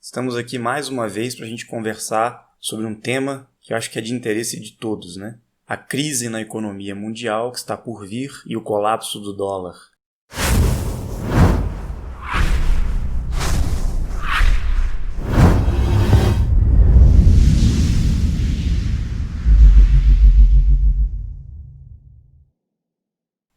Estamos aqui mais uma vez para a gente conversar sobre um tema que eu acho que é de interesse de todos, né? A crise na economia mundial que está por vir e o colapso do dólar.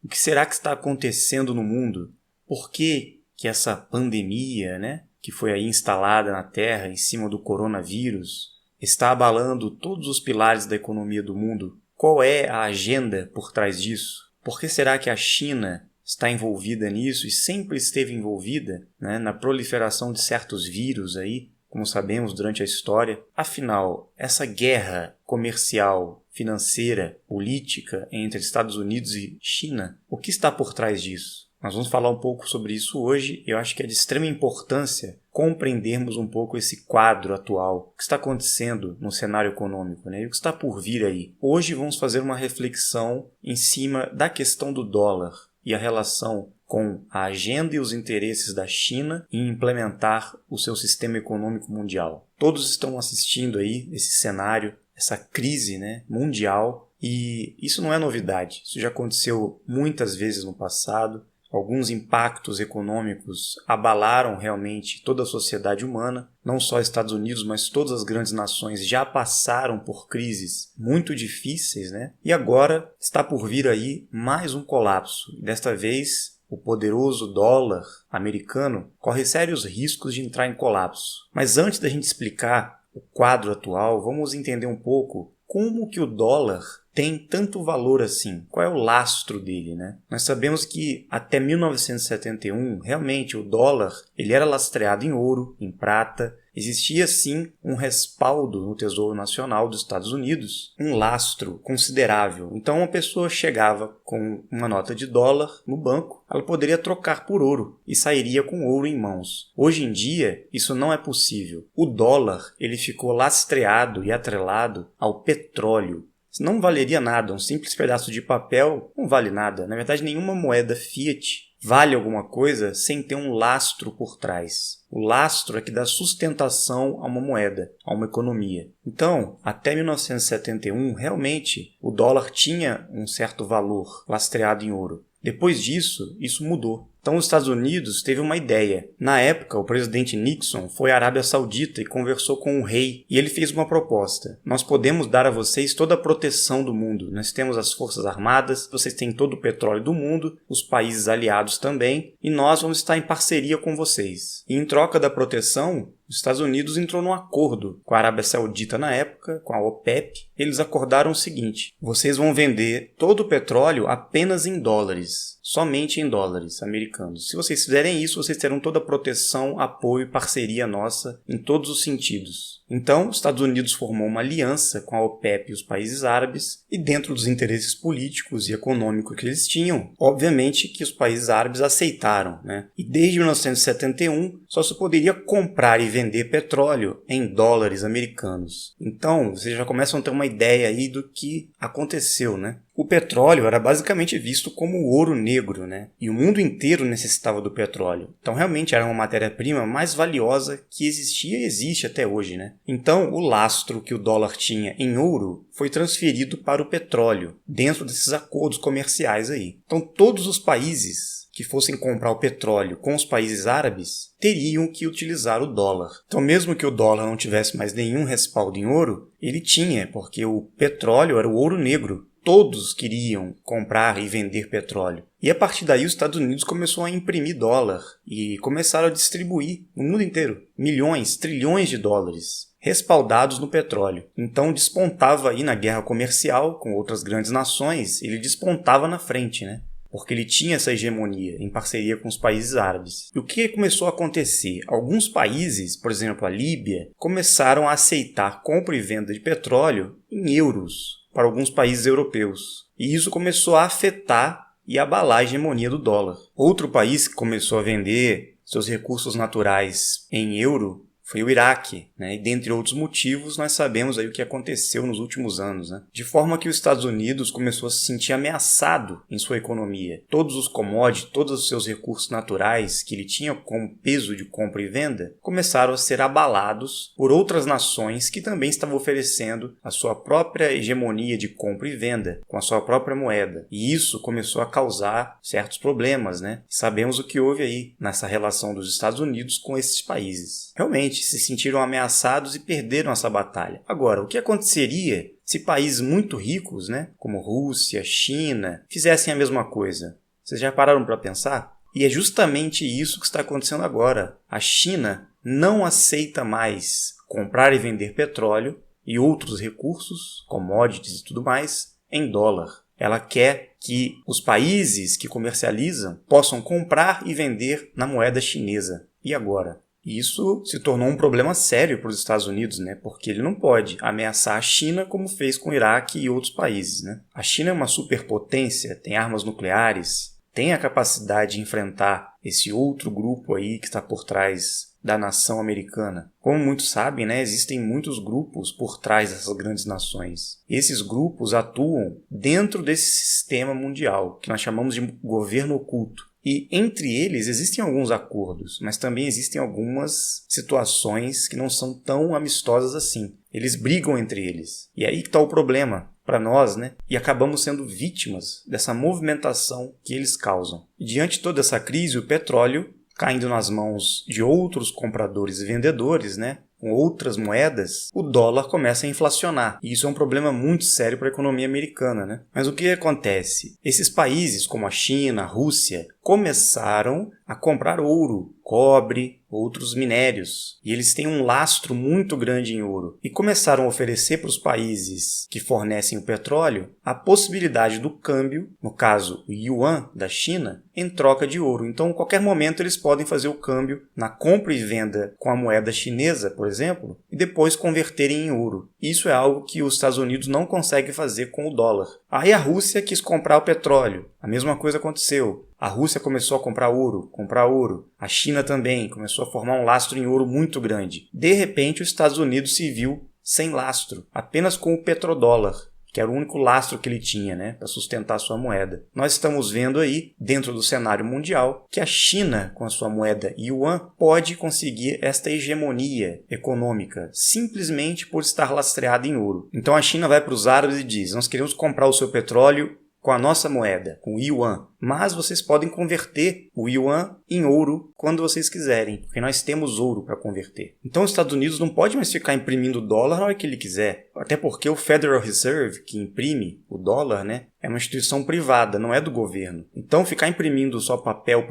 O que será que está acontecendo no mundo? Por que essa pandemia, que foi aí instalada na Terra em cima do coronavírus, está abalando todos os pilares da economia do mundo? Qual é a agenda por trás disso? Por que será que a China está envolvida nisso e sempre esteve envolvida, na proliferação de certos vírus aí, como sabemos durante a história? Afinal, essa guerra comercial, financeira, política entre Estados Unidos e China, o que está por trás disso? Nós vamos falar um pouco sobre isso hoje. Eu acho que é de extrema importância compreendermos um pouco esse quadro atual, o que está acontecendo no cenário econômico, e o que está por vir aí. Hoje vamos fazer uma reflexão em cima da questão do dólar e a relação com a agenda e os interesses da China em implementar o seu sistema econômico mundial. Todos estão assistindo aí esse cenário, essa crise mundial, e isso não é novidade. Isso já aconteceu muitas vezes no passado. Alguns impactos econômicos abalaram realmente toda a sociedade humana. Não só Estados Unidos, mas todas as grandes nações já passaram por crises muito difíceis, E agora está por vir aí mais um colapso. Desta vez, o poderoso dólar americano corre sérios riscos de entrar em colapso. Mas antes da gente explicar o quadro atual, vamos entender um pouco como que o dólar tem tanto valor assim. Qual é o lastro dele, Nós sabemos que até 1971, realmente o dólar ele era lastreado em ouro, em prata. Existia sim um respaldo no Tesouro Nacional dos Estados Unidos, um lastro considerável. Então uma pessoa chegava com uma nota de dólar no banco, ela poderia trocar por ouro e sairia com ouro em mãos. Hoje em dia isso não é possível. O dólar ele ficou lastreado e atrelado ao petróleo. Não valeria nada, um simples pedaço de papel não vale nada. Na verdade, nenhuma moeda fiat vale alguma coisa sem ter um lastro por trás. O lastro é que dá sustentação a uma moeda, a uma economia. Então, até 1971, realmente, o dólar tinha um certo valor lastreado em ouro. Depois disso, isso mudou. Então, os Estados Unidos teve uma ideia. Na época, o presidente Nixon foi à Arábia Saudita e conversou com o rei. E ele fez uma proposta. Nós podemos dar a vocês toda a proteção do mundo. Nós temos as forças armadas, vocês têm todo o petróleo do mundo, os países aliados também, e nós vamos estar em parceria com vocês. E em troca da proteção, os Estados Unidos entrou num acordo com a Arábia Saudita na época, com a OPEP. Eles acordaram o seguinte: vocês vão vender todo o petróleo apenas em dólares, somente em dólares americanos. Se vocês fizerem isso, vocês terão toda a proteção, apoio e parceria nossa em todos os sentidos. Então, os Estados Unidos formou uma aliança com a OPEP e os países árabes, e dentro dos interesses políticos e econômicos que eles tinham, obviamente que os países árabes aceitaram, E desde 1971, só se poderia comprar e vender petróleo em dólares americanos. Então, vocês já começam a ter uma ideia aí do que aconteceu, O petróleo era basicamente visto como ouro negro, E o mundo inteiro necessitava do petróleo. Então, realmente era uma matéria-prima mais valiosa que existia e existe até hoje, Então, o lastro que o dólar tinha em ouro foi transferido para o petróleo, dentro desses acordos comerciais aí. Então, todos os países que fossem comprar o petróleo com os países árabes teriam que utilizar o dólar. Então, mesmo que o dólar não tivesse mais nenhum respaldo em ouro, ele tinha, porque o petróleo era o ouro negro. Todos queriam comprar e vender petróleo. E a partir daí os Estados Unidos começou a imprimir dólar e começaram a distribuir no mundo inteiro milhões, trilhões de dólares respaldados no petróleo. Então despontava aí na guerra comercial com outras grandes nações, ele despontava na frente, Porque ele tinha essa hegemonia em parceria com os países árabes. E o que começou a acontecer? Alguns países, por exemplo a Líbia, começaram a aceitar compra e venda de petróleo em euros para alguns países europeus. E isso começou a afetar e abalar a hegemonia do dólar. Outro país que começou a vender seus recursos naturais em euro foi o Iraque, né? E dentre outros motivos, nós sabemos aí o que aconteceu nos últimos anos, né? De forma que os Estados Unidos começou a se sentir ameaçado em sua economia. Todos os commodities, todos os seus recursos naturais que ele tinha como peso de compra e venda, começaram a ser abalados por outras nações que também estavam oferecendo a sua própria hegemonia de compra e venda com a sua própria moeda. E isso começou a causar certos problemas, né? Sabemos o que houve aí nessa relação dos Estados Unidos com esses países. Realmente se sentiram ameaçados e perderam essa batalha. Agora, o que aconteceria se países muito ricos, né, como Rússia, China, fizessem a mesma coisa? Vocês já pararam para pensar? E é justamente isso que está acontecendo agora. A China não aceita mais comprar e vender petróleo e outros recursos, commodities e tudo mais, em dólar. Ela quer que os países que comercializam possam comprar e vender na moeda chinesa. E agora? Isso se tornou um problema sério para os Estados Unidos, né? Porque ele não pode ameaçar a China como fez com o Iraque e outros países, né? A China é uma superpotência, tem armas nucleares, tem a capacidade de enfrentar esse outro grupo aí que está por trás da nação americana. Como muitos sabem, né, existem muitos grupos por trás dessas grandes nações. Esses grupos atuam dentro desse sistema mundial, que nós chamamos de governo oculto. E entre eles existem alguns acordos, mas também existem algumas situações que não são tão amistosas assim. Eles brigam entre eles. E aí que está o problema para nós, né? E acabamos sendo vítimas dessa movimentação que eles causam. E diante de toda essa crise, o petróleo, caindo nas mãos de outros compradores e vendedores, né, com outras moedas, o dólar começa a inflacionar. E isso é um problema muito sério para a economia americana, né? Mas o que acontece? Esses países como a China, a Rússia, começaram a comprar ouro, cobre, outros minérios. E eles têm um lastro muito grande em ouro. E começaram a oferecer para os países que fornecem o petróleo a possibilidade do câmbio, no caso o yuan da China, em troca de ouro. Então, a qualquer momento, eles podem fazer o câmbio na compra e venda com a moeda chinesa, por exemplo, e depois converterem em ouro. Isso é algo que os Estados Unidos não conseguem fazer com o dólar. Aí a Rússia quis comprar o petróleo. A mesma coisa aconteceu. A Rússia começou a comprar ouro. A China também começou a formar um lastro em ouro muito grande. De repente, os Estados Unidos se viu sem lastro, apenas com o petrodólar, que era o único lastro que ele tinha, né, para sustentar a sua moeda. Nós estamos vendo aí, dentro do cenário mundial, que a China, com a sua moeda yuan, pode conseguir esta hegemonia econômica, simplesmente por estar lastreada em ouro. Então a China vai para os árabes e diz: nós queremos comprar o seu petróleo com a nossa moeda, com o yuan. Mas vocês podem converter o yuan em ouro quando vocês quiserem, porque nós temos ouro para converter. Então os Estados Unidos não pode mais ficar imprimindo dólar na hora que ele quiser. Até porque o Federal Reserve, que imprime o dólar, né, é uma instituição privada, não é do governo. Então ficar imprimindo só papel,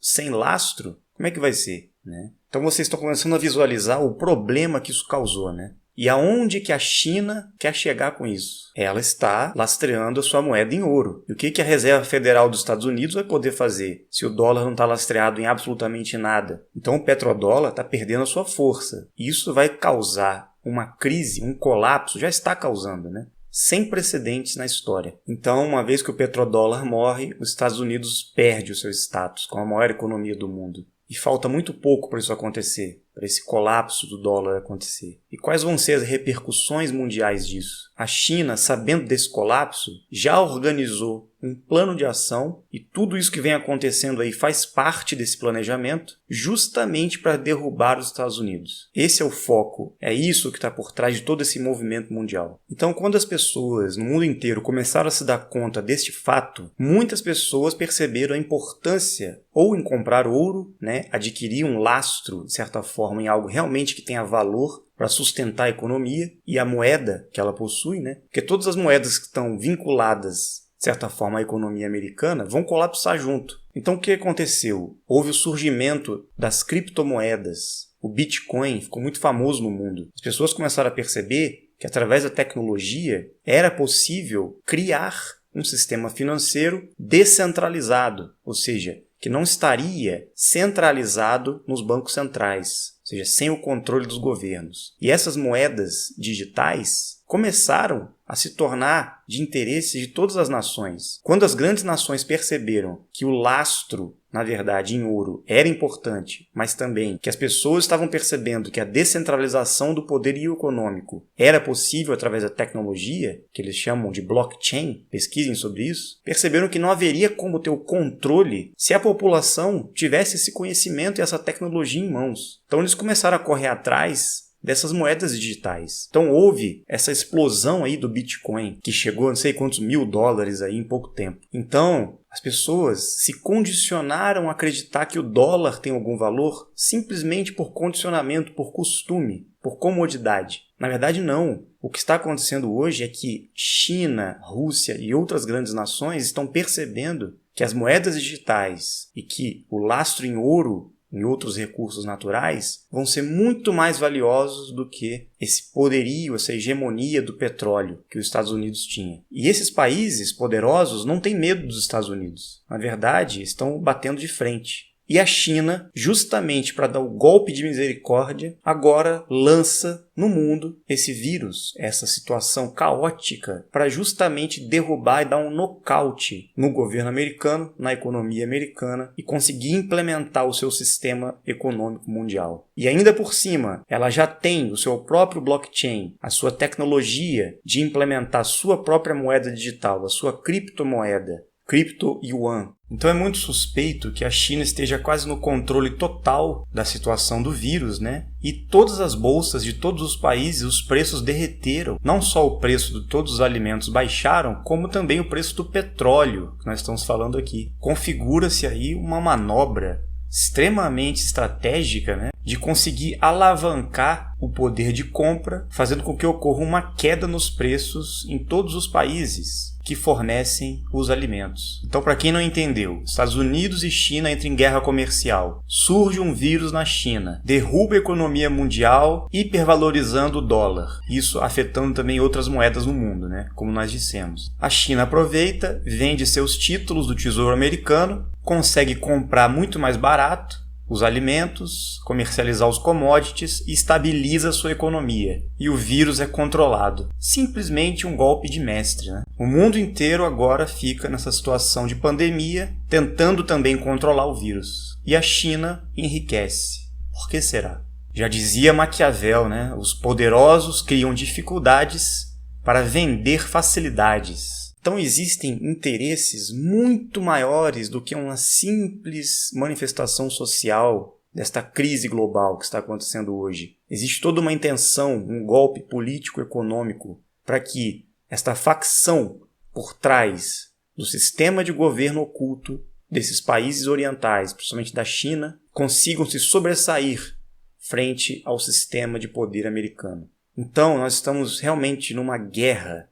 sem lastro, como é que vai ser, né? Então vocês estão começando a visualizar o problema que isso causou, né? E aonde que a China quer chegar com isso? Ela está lastreando a sua moeda em ouro. E o que a Reserva Federal dos Estados Unidos vai poder fazer se o dólar não está lastreado em absolutamente nada? Então o petrodólar está perdendo a sua força. E isso vai causar uma crise, um colapso, já está causando, né? Sem precedentes na história. Então, uma vez que o petrodólar morre, os Estados Unidos perde o seu status como a maior economia do mundo. E falta muito pouco para isso acontecer, para esse colapso do dólar acontecer. E quais vão ser as repercussões mundiais disso? A China, sabendo desse colapso, já organizou um plano de ação e tudo isso que vem acontecendo aí faz parte desse planejamento justamente para derrubar os Estados Unidos. Esse é o foco, é isso que está por trás de todo esse movimento mundial. Então, quando as pessoas no mundo inteiro começaram a se dar conta deste fato, muitas pessoas perceberam a importância ou em comprar ouro, né, adquirir um lastro, de certa forma, em algo realmente que tenha valor para sustentar a economia e a moeda que ela possui, né? Porque todas as moedas que estão vinculadas, de certa forma, à economia americana vão colapsar junto. Então, o que aconteceu? Houve o surgimento das criptomoedas. O Bitcoin ficou muito famoso no mundo. As pessoas começaram a perceber que, através da tecnologia, era possível criar um sistema financeiro descentralizado, ou seja, que não estaria centralizado nos bancos centrais, ou seja, sem o controle dos governos. E essas moedas digitais começaram a se tornar de interesse de todas as nações. Quando as grandes nações perceberam que o lastro, na verdade, em ouro era importante, mas também que as pessoas estavam percebendo que a descentralização do poderio econômico era possível através da tecnologia, que eles chamam de blockchain, pesquisem sobre isso, perceberam que não haveria como ter o controle se a população tivesse esse conhecimento e essa tecnologia em mãos. Então eles começaram a correr atrás dessas moedas digitais. Então houve essa explosão aí do Bitcoin, que chegou a não sei quantos $1.000 aí em pouco tempo. Então as pessoas se condicionaram a acreditar que o dólar tem algum valor simplesmente por condicionamento, por costume, por comodidade. Na verdade, não. O que está acontecendo hoje é que China, Rússia e outras grandes nações estão percebendo que as moedas digitais e que o lastro em ouro em outros recursos naturais, vão ser muito mais valiosos do que esse poderio, essa hegemonia do petróleo que os Estados Unidos tinha. E esses países poderosos não têm medo dos Estados Unidos. Na verdade, estão batendo de frente. E a China, justamente para dar o golpe de misericórdia, agora lança no mundo esse vírus, essa situação caótica, para justamente derrubar e dar um nocaute no governo americano, na economia americana e conseguir implementar o seu sistema econômico mundial. E ainda por cima, ela já tem o seu próprio blockchain, a sua tecnologia de implementar a sua própria moeda digital, a sua criptomoeda, Crypto Yuan. Então é muito suspeito que a China esteja quase no controle total da situação do vírus, né? E todas as bolsas de todos os países, os preços derreteram. Não só o preço de todos os alimentos baixaram, como também o preço do petróleo, que nós estamos falando aqui. Configura-se aí uma manobra extremamente estratégica, né, de conseguir alavancar o poder de compra, fazendo com que ocorra uma queda nos preços em todos os países que fornecem os alimentos. Então, para quem não entendeu, Estados Unidos e China entram em guerra comercial. Surge um vírus na China, derruba a economia mundial, hipervalorizando o dólar. Isso afetando também outras moedas no mundo, né? Como nós dissemos. A China aproveita, vende seus títulos do Tesouro Americano, consegue comprar muito mais barato os alimentos, comercializar os commodities e estabiliza a sua economia. E o vírus é controlado. Simplesmente um golpe de mestre, né? O mundo inteiro agora fica nessa situação de pandemia, tentando também controlar o vírus. E a China enriquece. Por que será? Já dizia Maquiavel, né? Os poderosos criam dificuldades para vender facilidades. Então existem interesses muito maiores do que uma simples manifestação social desta crise global que está acontecendo hoje. Existe toda uma intenção, um golpe político-econômico para que esta facção por trás do sistema de governo oculto desses países orientais, principalmente da China, consigam se sobressair frente ao sistema de poder americano. Então nós estamos realmente numa guerra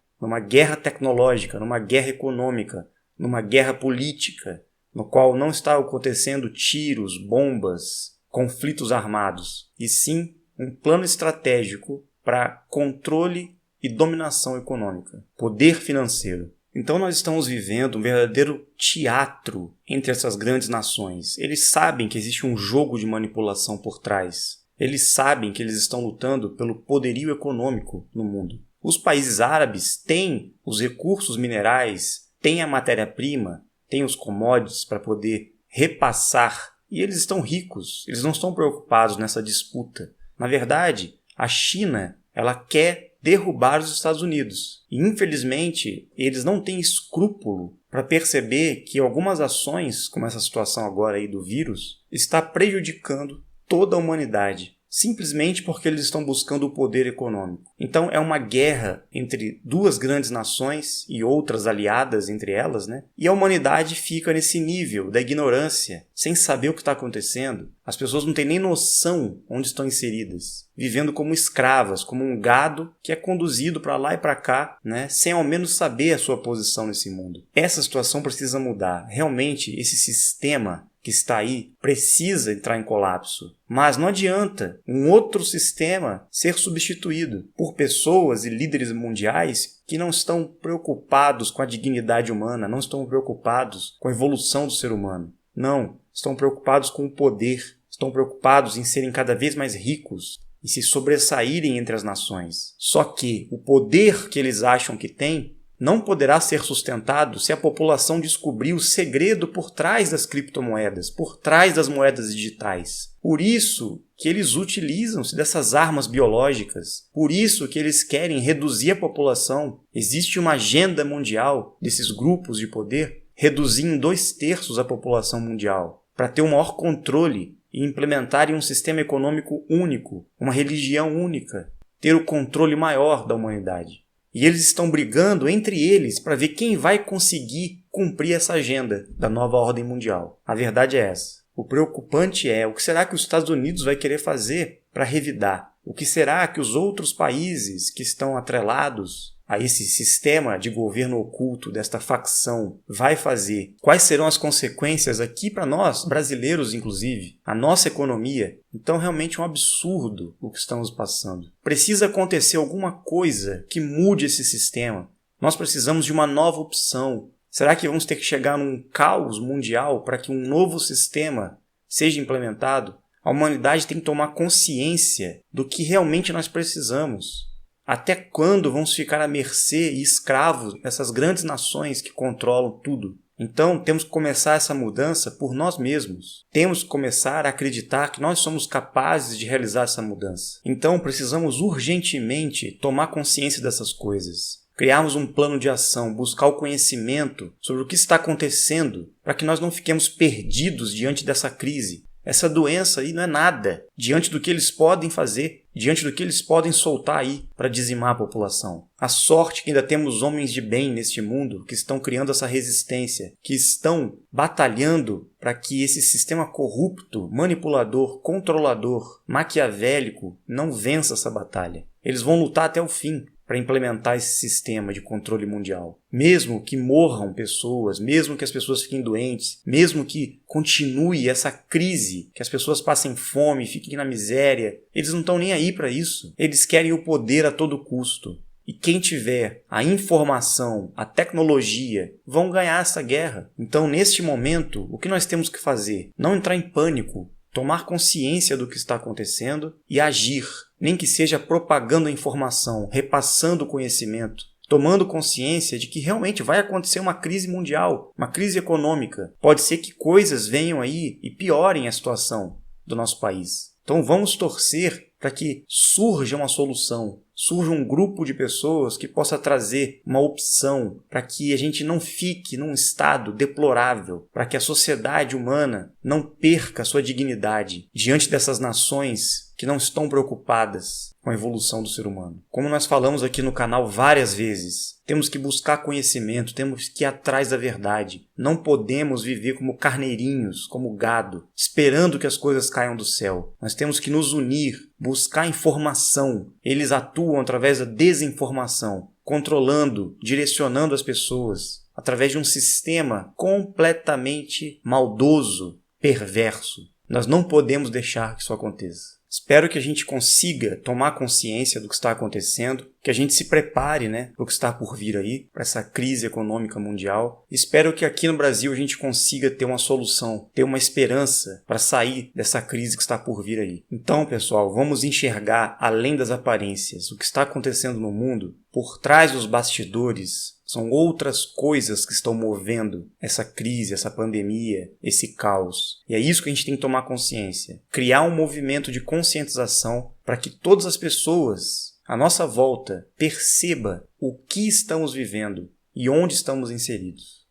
tecnológica, numa guerra econômica, numa guerra política, no qual não está acontecendo tiros, bombas, conflitos armados, e sim um plano estratégico para controle e dominação econômica, poder financeiro. Então nós estamos vivendo um verdadeiro teatro entre essas grandes nações. Eles sabem que existe um jogo de manipulação por trás. Eles sabem que eles estão lutando pelo poderio econômico no mundo. Os países árabes têm os recursos minerais, têm a matéria-prima, têm os commodities para poder repassar. E eles estão ricos, eles não estão preocupados nessa disputa. Na verdade, a China ela quer derrubar os Estados Unidos. E, infelizmente, eles não têm escrúpulo para perceber que algumas ações, como essa situação agora aí do vírus, está prejudicando toda a humanidade. Simplesmente porque eles estão buscando o poder econômico. Então é uma guerra entre duas grandes nações e outras aliadas entre elas, né? E a humanidade fica nesse nível da ignorância, sem saber o que está acontecendo. As pessoas não têm nem noção onde estão inseridas, vivendo como escravas, como um gado que é conduzido para lá e para cá, né? Sem ao menos saber a sua posição nesse mundo. Essa situação precisa mudar. Realmente, esse sistema que está aí precisa entrar em colapso. Mas não adianta um outro sistema ser substituído por pessoas e líderes mundiais que não estão preocupados com a dignidade humana, não estão preocupados com a evolução do ser humano. Não, estão preocupados com o poder, estão preocupados em serem cada vez mais ricos e se sobressaírem entre as nações. Só que o poder que eles acham que têm não poderá ser sustentado se a população descobrir o segredo por trás das criptomoedas, por trás das moedas digitais. Por isso que eles utilizam-se dessas armas biológicas. Por isso que eles querem reduzir a população. Existe uma agenda mundial desses grupos de poder reduzir em 2/3 a população mundial, para ter um maior controle e implementarem um sistema econômico único, uma religião única, ter o controle maior da humanidade. E eles estão brigando entre eles para ver quem vai conseguir cumprir essa agenda da nova ordem mundial. A verdade é essa. O preocupante é o que será que os Estados Unidos vai querer fazer para revidar? O que será que os outros países que estão atrelados a esse sistema de governo oculto, desta facção, vai fazer? Quais serão as consequências aqui para nós, brasileiros inclusive, a nossa economia? Então realmente é um absurdo o que estamos passando. Precisa acontecer alguma coisa que mude esse sistema. Nós precisamos de uma nova opção. Será que vamos ter que chegar num caos mundial para que um novo sistema seja implementado? A humanidade tem que tomar consciência do que realmente nós precisamos. Até quando vamos ficar à mercê e escravos dessas grandes nações que controlam tudo? Então, temos que começar essa mudança por nós mesmos. Temos que começar a acreditar que nós somos capazes de realizar essa mudança. Então, precisamos urgentemente tomar consciência dessas coisas. Criarmos um plano de ação, buscar o conhecimento sobre o que está acontecendo, para que nós não fiquemos perdidos diante dessa crise. Essa doença aí não é nada diante do que eles podem fazer, diante do que eles podem soltar aí para dizimar a população. A sorte que ainda temos homens de bem neste mundo que estão criando essa resistência, que estão batalhando para que esse sistema corrupto, manipulador, controlador, maquiavélico não vença essa batalha. Eles vão lutar até o fim para implementar esse sistema de controle mundial. Mesmo que morram pessoas, mesmo que as pessoas fiquem doentes, mesmo que continue essa crise, que as pessoas passem fome, fiquem na miséria, eles não estão nem aí para isso. Eles querem o poder a todo custo. E quem tiver a informação, a tecnologia, vão ganhar essa guerra. Então, neste momento, o que nós temos que fazer? Não entrar em pânico, tomar consciência do que está acontecendo e agir. Nem que seja propagando a informação, repassando o conhecimento, tomando consciência de que realmente vai acontecer uma crise mundial, uma crise econômica. Pode ser que coisas venham aí e piorem a situação do nosso país. Então vamos torcer para que surja uma solução, surja um grupo de pessoas que possa trazer uma opção para que a gente não fique num estado deplorável, para que a sociedade humana não perca a sua dignidade diante dessas nações que não estão preocupadas com a evolução do ser humano. Como nós falamos aqui no canal várias vezes, temos que buscar conhecimento, temos que ir atrás da verdade. Não podemos viver como carneirinhos, como gado, esperando que as coisas caiam do céu. Nós temos que nos unir, buscar informação. Eles atuam através da desinformação, controlando, direcionando as pessoas, através de um sistema completamente maldoso, perverso. Nós não podemos deixar que isso aconteça. Espero que a gente consiga tomar consciência do que está acontecendo, que a gente se prepare, para o que está por vir aí, para essa crise econômica mundial. Espero que aqui no Brasil a gente consiga ter uma solução, ter uma esperança para sair dessa crise que está por vir aí. Então, pessoal, vamos enxergar além das aparências, o que está acontecendo no mundo, por trás dos bastidores. São outras coisas que estão movendo essa crise, essa pandemia, esse caos. E é isso que a gente tem que tomar consciência. Criar um movimento de conscientização para que todas as pessoas à nossa volta percebam o que estamos vivendo e onde estamos inseridos.